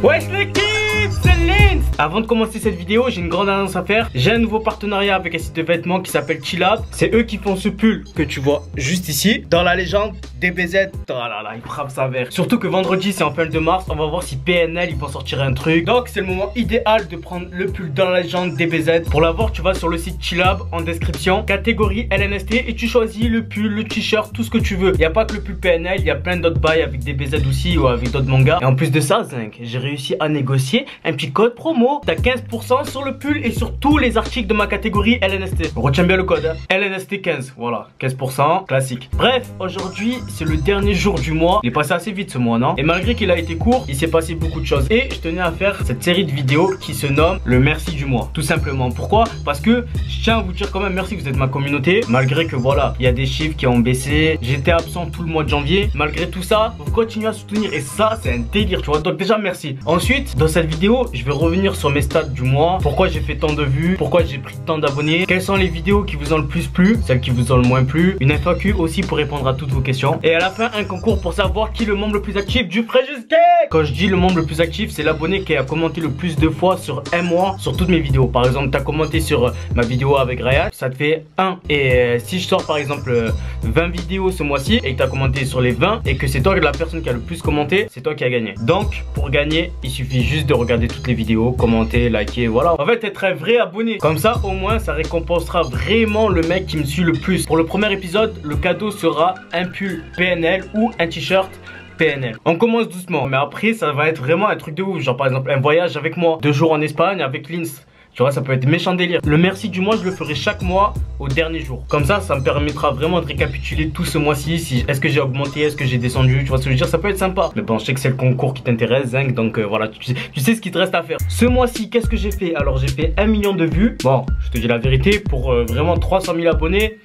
Wesh l'équipe, c'est Linz. Avant de commencer cette vidéo, j'ai une grande annonce à faire. J'ai un nouveau partenariat avec un site de vêtements qui s'appelle Chillab. C'est eux qui font ce pull que tu vois juste ici. Dans la légende DBZ, oh là là, il frappe sa verre. Surtout que vendredi, c'est en fin de mars. On va voir si PNL, ils vont sortir un truc. Donc c'est le moment idéal de prendre le pull dans la légende DBZ. Pour l'avoir, tu vas sur le site Chillab en description, catégorie LNST, et tu choisis le pull, le t-shirt, tout ce que tu veux. Il n'y a pas que le pull PNL, il y a plein d'autres bails avec DBZ aussi ou avec d'autres mangas. Et en plus de ça, Zinc, j'ai réussi à négocier un petit code promo. T'as 15% sur le pull et sur tous les articles de ma catégorie LNST. Retiens bien le code, hein. LNST 15, voilà, 15%, classique. Bref, aujourd'hui, c'est le dernier jour du mois. Il est passé assez vite ce mois, non? Et malgré qu'il a été court, il s'est passé beaucoup de choses. Et je tenais à faire cette série de vidéos qui se nomme le merci du mois. Tout simplement. Pourquoi? Parce que je tiens à vous dire quand même merci, vous êtes ma communauté. Malgré que voilà, il y a des chiffres qui ont baissé. J'étais absent tout le mois de janvier. Malgré tout ça, vous continuez à soutenir. Et ça, c'est un délire, tu vois. Donc déjà, merci. Ensuite, dans cette vidéo, je vais revenir sur mes stats du mois. Pourquoi j'ai fait tant de vues? Pourquoi j'ai pris tant d'abonnés? Quelles sont les vidéos qui vous ont le plus plu? Celles qui vous ont le moins plu? Une FAQ aussi pour répondre à toutes vos questions. Et à la fin, un concours pour savoir qui est le membre le plus actif du Fréjus Gang. Quand je dis le membre le plus actif, c'est l'abonné qui a commenté le plus de fois sur un mois sur toutes mes vidéos. Par exemple, tu as commenté sur ma vidéo avec Ryan, ça te fait 1. Et si je sors par exemple 20 vidéos ce mois-ci et que tu as commenté sur les 20 et que c'est toi la personne qui a le plus commenté, c'est toi qui as gagné. Donc pour gagner, il suffit juste de regarder toutes les vidéos, commenter, liker, voilà. En fait, être un vrai abonné. Comme ça, au moins, ça récompensera vraiment le mec qui me suit le plus. Pour le premier épisode, le cadeau sera un pull PNL ou un t-shirt PNL. On commence doucement, mais après, ça va être vraiment un truc de ouf. Genre par exemple, un voyage avec moi, 2 jours en Espagne avec Linz. Tu vois, ça peut être méchant délire. Le merci du mois, je le ferai chaque mois au dernier jour. Comme ça me permettra vraiment de récapituler tout ce mois-ci. Si, est-ce que j'ai augmenté, est-ce que j'ai descendu, tu vois ce que je veux dire, ça peut être sympa. Mais bon, je sais que c'est le concours qui t'intéresse, Zinc, donc voilà, tu sais ce qu'il te reste à faire. Ce mois-ci, qu'est-ce que j'ai fait? Alors, j'ai fait 1 million de vues. Bon, je te dis la vérité, pour vraiment 300 000 abonnés,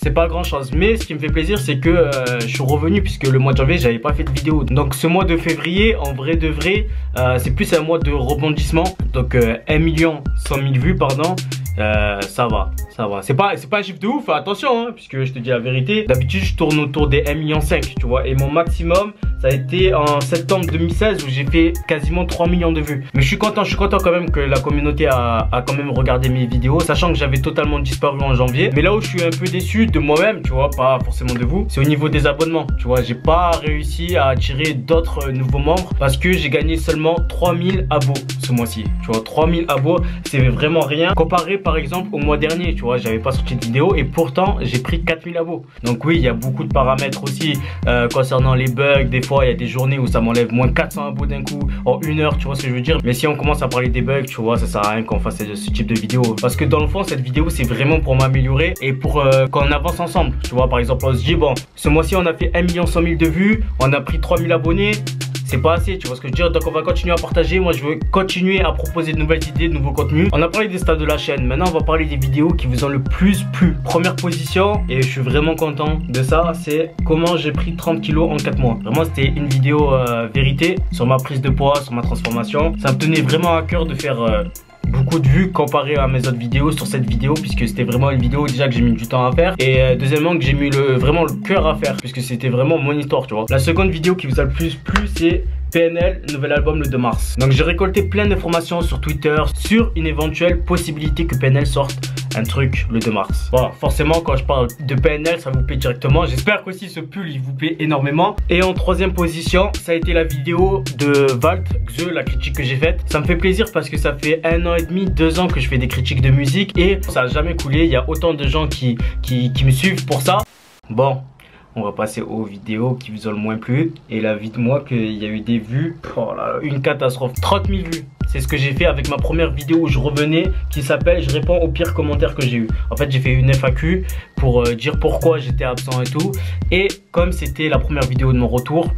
c'est pas grand chose, mais ce qui me fait plaisir c'est que je suis revenu puisque le mois de janvier j'avais pas fait de vidéo. Donc ce mois de février, en vrai de vrai, c'est plus un mois de rebondissement. Donc 1 million 100 000 vues, pardon. Ça va. C'est pas un chiffre de ouf, attention, hein, puisque je te dis la vérité. D'habitude, je tourne autour des 1,5 million, tu vois. Et mon maximum, ça a été en septembre 2016 où j'ai fait quasiment 3 millions de vues. Mais je suis content quand même que la communauté a quand même regardé mes vidéos, sachant que j'avais totalement disparu en janvier. Mais là où je suis un peu déçu de moi-même, tu vois, pas forcément de vous, c'est au niveau des abonnements. Tu vois, j'ai pas réussi à attirer d'autres nouveaux membres parce que j'ai gagné seulement 3000 abos ce mois-ci. Tu vois, 3000 abos, c'est vraiment rien comparé par exemple au mois dernier, tu vois, j'avais pas sorti de vidéo et pourtant j'ai pris 4000 abos. Donc oui, il y a beaucoup de paramètres aussi concernant les bugs. Des fois il y a des journées où ça m'enlève moins 400 abos d'un coup en 1 heure, tu vois ce que je veux dire. Mais si on commence à parler des bugs, tu vois, ça sert à rien qu'on fasse ce type de vidéo, parce que dans le fond cette vidéo c'est vraiment pour m'améliorer et pour qu'on avance ensemble. Tu vois, par exemple on se dit bon, ce mois-ci on a fait 1 100 000 de vues, on a pris 3000 abonnés, c'est pas assez, tu vois ce que je veux dire. Donc on va continuer à partager. Moi je veux continuer à proposer de nouvelles idées, de nouveaux contenus. On a parlé des stats de la chaîne, maintenant on va parler des vidéos qui vous ont le plus plu. Première position, et je suis vraiment content de ça, c'est comment j'ai pris 30 kilos en 4 mois. Vraiment c'était une vidéo vérité sur ma prise de poids, sur ma transformation. Ça me tenait vraiment à cœur de faire beaucoup de vues comparé à mes autres vidéos sur cette vidéo, puisque c'était vraiment une vidéo déjà que j'ai mis du temps à faire, et deuxièmement que j'ai mis vraiment le cœur à faire, puisque c'était vraiment mon histoire, tu vois. La seconde vidéo qui vous a le plus plu, c'est PNL, nouvel album le 2 mars. Donc j'ai récolté plein d'informations sur Twitter sur une éventuelle possibilité que PNL sorte un truc le 2 mars. Voilà, forcément quand je parle de PNL ça vous plaît directement. J'espère qu'aussi ce pull il vous plaît énormément. Et en troisième position, ça a été la vidéo de Valt, Xe, la critique que j'ai faite. Ça me fait plaisir parce que ça fait 1 an et demi, 2 ans que je fais des critiques de musique et ça n'a jamais coulé. Il y a autant de gens qui me suivent pour ça. Bon, on va passer aux vidéos qui vous ont le moins plu. Et la vie de moi qu'il y a eu des vues, oh là, une catastrophe, 30 000 vues. C'est ce que j'ai fait avec ma première vidéo où je revenais, qui s'appelle je réponds aux pires commentaires que j'ai eu. En fait j'ai fait une FAQ pour dire pourquoi j'étais absent et tout. Et comme c'était la première vidéo de mon retour,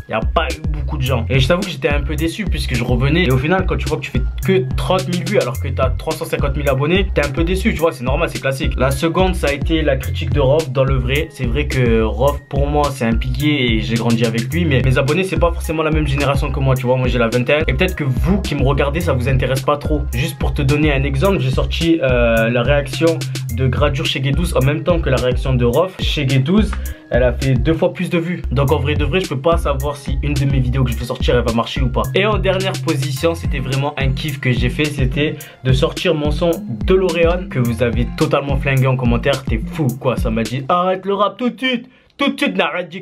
il n'y a pas eu beaucoup de gens. Et je t'avoue que j'étais un peu déçu puisque je revenais. Et au final, quand tu vois que tu fais que 30 000 vues alors que tu as 350 000 abonnés, t'es un peu déçu, tu vois, c'est normal, c'est classique. La seconde, ça a été la critique de Rof dans le vrai. C'est vrai que Rof, pour moi, c'est un pilier et j'ai grandi avec lui. Mais mes abonnés, c'est pas forcément la même génération que moi, tu vois. Moi, j'ai la vingtaine. Et peut-être que vous qui me regardez, ça vous intéresse pas trop. Juste pour te donner un exemple, j'ai sorti la réaction de gradure chez Guédouze en même temps que la réaction de Rof. Chez Guédouze, elle a fait 2 fois plus de vues. Donc en vrai de vrai, je peux pas savoir si une de mes vidéos que je vais sortir, elle va marcher ou pas. Et en dernière position, c'était vraiment un kiff que j'ai fait. C'était de sortir mon son de L'Oréal que vous avez totalement flingué en commentaire. T'es fou quoi, ça m'a dit arrête le rap tout de suite. Tout de suite,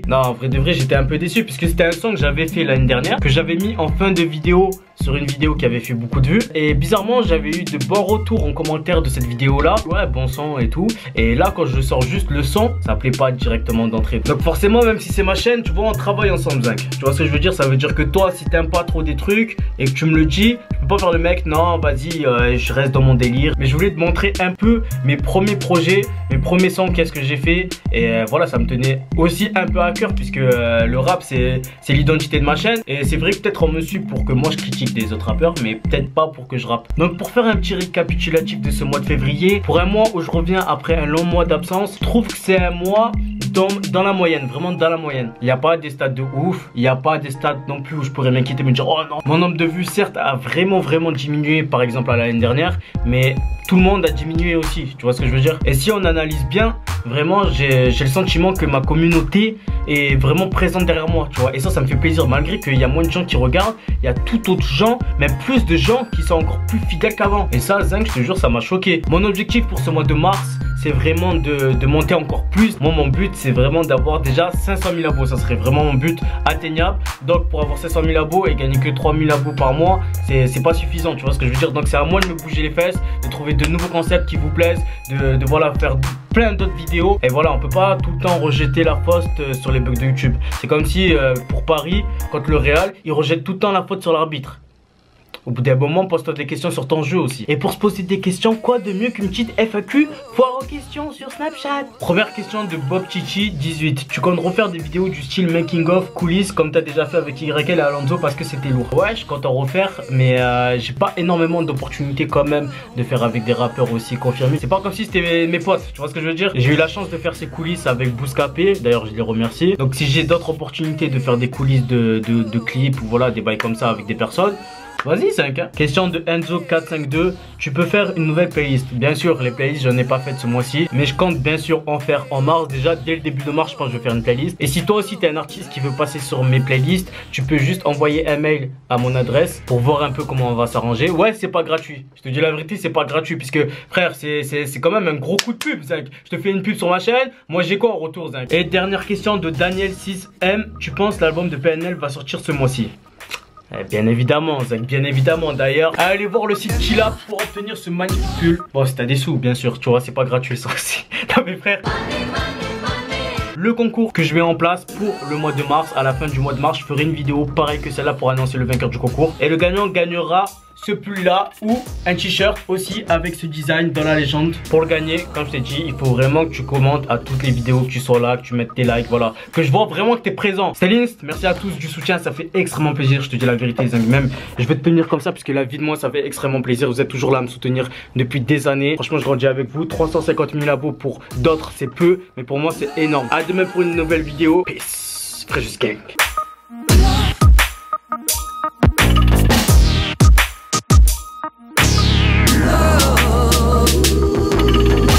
non, en vrai de vrai, j'étais un peu déçu puisque c'était un son que j'avais fait l'année dernière, que j'avais mis en fin de vidéo sur une vidéo qui avait fait beaucoup de vues. Et bizarrement, j'avais eu de bons retours en commentaire de cette vidéo là. Ouais, bon son et tout. Et là, quand je sors juste le son, ça plaît pas directement d'entrée. Donc forcément, même si c'est ma chaîne, tu vois, on travaille ensemble, Zinc. Tu vois ce que je veux dire? Ça veut dire que toi, si t'aimes pas trop des trucs et que tu me le dis, je peux pas faire le mec, non, vas-y, je reste dans mon délire. Mais je voulais te montrer un peu mes premiers projets, mes premiers sons, qu'est-ce que j'ai fait. Et voilà, ça me tenait aussi un peu à cœur puisque le rap, c'est l'identité de ma chaîne. Et c'est vrai que peut-être on me suit pour que moi je critique des autres rappeurs, mais peut-être pas pour que je rappe. Donc pour faire un petit récapitulatif de ce mois de février, pour un mois où je reviens après un long mois d'absence, je trouve que c'est un mois dans la moyenne, vraiment dans la moyenne. Il n'y a pas des stats de ouf, il n'y a pas des stats non plus où je pourrais m'inquiéter, me dire oh non. Mon nombre de vues certes a vraiment diminué par exemple à l'année dernière, mais tout le monde a diminué aussi, tu vois ce que je veux dire. Et si on analyse bien, vraiment j'ai le sentiment que ma communauté est vraiment présente derrière moi, tu vois. Et ça me fait plaisir, malgré qu'il y a moins de gens qui regardent, il y a tout autre gens, même plus de gens qui sont encore plus fidèles qu'avant. Et ça, Zinc, je te jure, ça m'a choqué. Mon objectif pour ce mois de mars, c'est vraiment de monter encore plus. Moi, mon but, c'est vraiment d'avoir déjà 500 000 abos. Ça serait vraiment mon but atteignable. Donc, pour avoir 500 000 abos et gagner que 3 000 abos par mois, c'est pas suffisant, tu vois ce que je veux dire. Donc, c'est à moi de me bouger les fesses, de trouver de nouveaux concepts qui vous plaisent, de voilà, faire plein d'autres vidéos. Et voilà, on peut pas tout le temps rejeter la faute sur les bugs de YouTube. C'est comme si pour Paris, contre le Real, ils rejettent tout le temps la faute sur l'arbitre. Au bout d'un moment, pose-toi des questions sur ton jeu aussi. Et pour se poser des questions, quoi de mieux qu'une petite FAQ foire aux questions sur Snapchat? Première question de Bob Chichi 18. Tu comptes refaire des vidéos du style making of, coulisses, comme t'as déjà fait avec YL et Alonso parce que c'était lourd? Ouais, je compte en refaire, mais j'ai pas énormément d'opportunités quand même de faire avec des rappeurs aussi confirmés. C'est pas comme si c'était mes potes, tu vois ce que je veux dire? J'ai eu la chance de faire ces coulisses avec Bouscapé, d'ailleurs je les remercie. Donc si j'ai d'autres opportunités de faire des coulisses de clips ou voilà, des bails comme ça avec des personnes, vas-y 5 hein. Question de Enzo452. Tu peux faire une nouvelle playlist? Bien sûr, les playlists j'en ai pas faites ce mois-ci, mais je compte bien sûr en faire en mars. Déjà dès le début de mars je pense que je vais faire une playlist. Et si toi aussi t'es un artiste qui veut passer sur mes playlists, tu peux juste envoyer un mail à mon adresse pour voir un peu comment on va s'arranger. Ouais, c'est pas gratuit, je te dis la vérité, c'est pas gratuit puisque frère c'est quand même un gros coup de pub Zinc. Je te fais une pub sur ma chaîne, moi j'ai quoi en retour Zinc? Et dernière question de Daniel6M. Tu penses l'album de PNL va sortir ce mois-ci? Bien évidemment, Zinc, bien évidemment. D'ailleurs, allez voir le site Chillap pour obtenir ce magnifique pull. Bon, si t'as des sous, bien sûr, tu vois, c'est pas gratuit ça aussi. Non mais frère, le concours que je mets en place pour le mois de mars, à la fin du mois de mars, je ferai une vidéo pareille que celle-là pour annoncer le vainqueur du concours. Et le gagnant gagnera ce pull là ou un t-shirt aussi avec ce design dans la légende. Pour le gagner, comme je t'ai dit, il faut vraiment que tu commentes à toutes les vidéos, que tu sois là, que tu mettes tes likes, voilà, que je vois vraiment que tu es présent. C'est l'Inst, merci à tous du soutien, ça fait extrêmement plaisir, je te dis la vérité les amis. Même je vais te tenir comme ça parce que la vie de moi ça fait extrêmement plaisir. Vous êtes toujours là à me soutenir depuis des années. Franchement je grandis avec vous. 350 000 abos pour d'autres c'est peu, mais pour moi c'est énorme. À demain pour une nouvelle vidéo. Peace, Fréjus Gang.